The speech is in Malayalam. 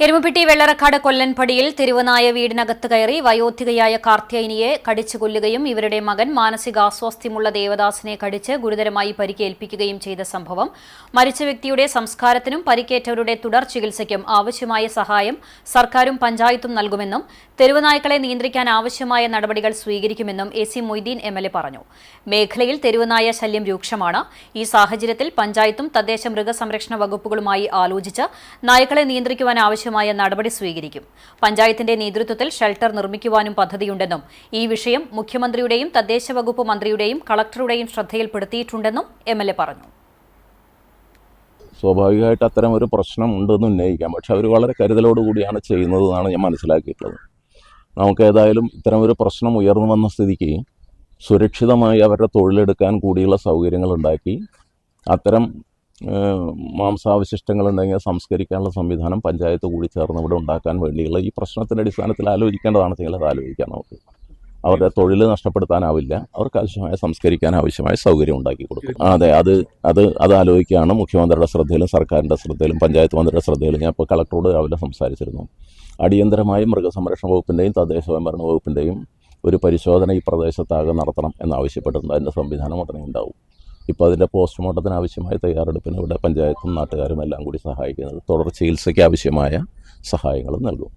എരുമപ്പെട്ടി വെള്ളറക്കാട് കൊല്ലൻപടിയിൽ തെരുവനായ വീടിനകത്ത് കയറി വയോധികയായ കാർത്തിയായനിയെ കടിച്ചു കൊല്ലുകയും ഇവരുടെ മകൻ മാനസികാസ്വാസ്ഥ്യമുള്ള ദേവദാസിനെ കടിച്ച് ഗുരുതരമായി പരിക്കേൽപ്പിക്കുകയും ചെയ്ത സംഭവം മരിച്ച വ്യക്തിയുടെ സംസ്കാരത്തിനും പരിക്കേറ്റവരുടെ തുടർ ചികിത്സയ്ക്കും ആവശ്യമായ സഹായം സർക്കാരും പഞ്ചായത്തും നൽകുമെന്നും തെരുവനായ്ക്കളെ നിയന്ത്രിക്കാൻ ആവശ്യമായ നടപടികൾ സ്വീകരിക്കുമെന്നും AC മൊയ്തീൻ MLA പറഞ്ഞു. മേഖലയിൽ തെരുവനായ ശല്യം രൂക്ഷമാണ്. ഈ സാഹചര്യത്തിൽ പഞ്ചായത്തും തദ്ദേശ മൃഗസംരക്ഷണ വകുപ്പുകളുമായി ആലോചിച്ച് നായ്ക്കളെ നിയന്ത്രിക്കുവാൻ ആവശ്യമായ നടപടി സ്വീകരിക്കും. പഞ്ചായത്തിന്റെ നേതൃത്വത്തിൽ ഷെൽട്ടർ നിർമ്മിക്കുവാനും പദ്ധതിയുണ്ടെന്നും ഈ വിഷയം മുഖ്യമന്ത്രിയുടെയും തദ്ദേശ വകുപ്പ് മന്ത്രിയുടെയും കളക്ടറുടെയും ശ്രദ്ധയിൽപ്പെടുത്തിയിട്ടുണ്ടെന്നും MLA പറഞ്ഞു. സ്വാഭാവികമായിട്ട് അത്തരം ഒരു പ്രശ്നം ഉണ്ടെന്ന് ഉന്നയിക്കാം. പക്ഷെ അവർ വളരെ കരുതലോടുകൂടിയാണ് ചെയ്യുന്നതെന്നാണ് ഞാൻ മനസ്സിലാക്കിയിട്ടുള്ളത്. നമുക്ക് ഏതായാലും ഇത്തരം ഒരു പ്രശ്നം ഉയർന്നു വന്ന സ്ഥിതിക്ക് സുരക്ഷിതമായി അവരുടെ തൊഴിലെടുക്കാൻ കൂടിയുള്ള സൗകര്യങ്ങൾ ഉണ്ടാക്കി അത്തരം മാംസാവശിഷ്ടങ്ങളുണ്ടെങ്കിൽ സംസ്കരിക്കാനുള്ള സംവിധാനം പഞ്ചായത്ത് കൂടി ചേർന്ന് ഇവിടെ ഉണ്ടാക്കാൻ വേണ്ടിയുള്ള ഈ പ്രശ്നത്തിൻ്റെ അടിസ്ഥാനത്തിൽ ആലോചിക്കേണ്ടതാണ്. നിങ്ങളത് ആലോചിക്കാം. നമുക്ക് അവരുടെ തൊഴിൽ നഷ്ടപ്പെടുത്താനാവില്ല. അവർക്ക് ആവശ്യമായ സംസ്കരിക്കാൻ ആവശ്യമായ സൗകര്യം ഉണ്ടാക്കി കൊടുക്കും. അതെ, അത് ആലോചിക്കുകയാണ്. മുഖ്യമന്ത്രിയുടെ ശ്രദ്ധയിലും സർക്കാരിൻ്റെ ശ്രദ്ധയിലും പഞ്ചായത്ത് മന്ത്രിയുടെ ശ്രദ്ധയിലും ഞാൻ ഇപ്പോൾ കളക്ടറോട് രാവിലെ സംസാരിച്ചിരുന്നു. അടിയന്തരമായി മൃഗസംരക്ഷണ വകുപ്പിൻ്റെയും തദ്ദേശ സ്വയംഭരണ വകുപ്പിൻ്റെയും ഒരു പരിശോധന ഈ പ്രദേശത്താകെ നടത്തണം എന്നാവശ്യപ്പെട്ടിട്ടുണ്ട്. അതിൻ്റെ സംവിധാനം ഉടനെ ഉണ്ടാവും. ഇപ്പോൾ അതിൻ്റെ പോസ്റ്റ്മോർട്ടത്തിന് ആവശ്യമായ തയ്യാറെടുപ്പിന് ഇവിടെ പഞ്ചായത്തും നാട്ടുകാരും എല്ലാം കൂടി സഹായിക്കുന്നത്. തുടർ ചികിത്സയ്ക്ക് ആവശ്യമായ സഹായങ്ങളും നൽകും.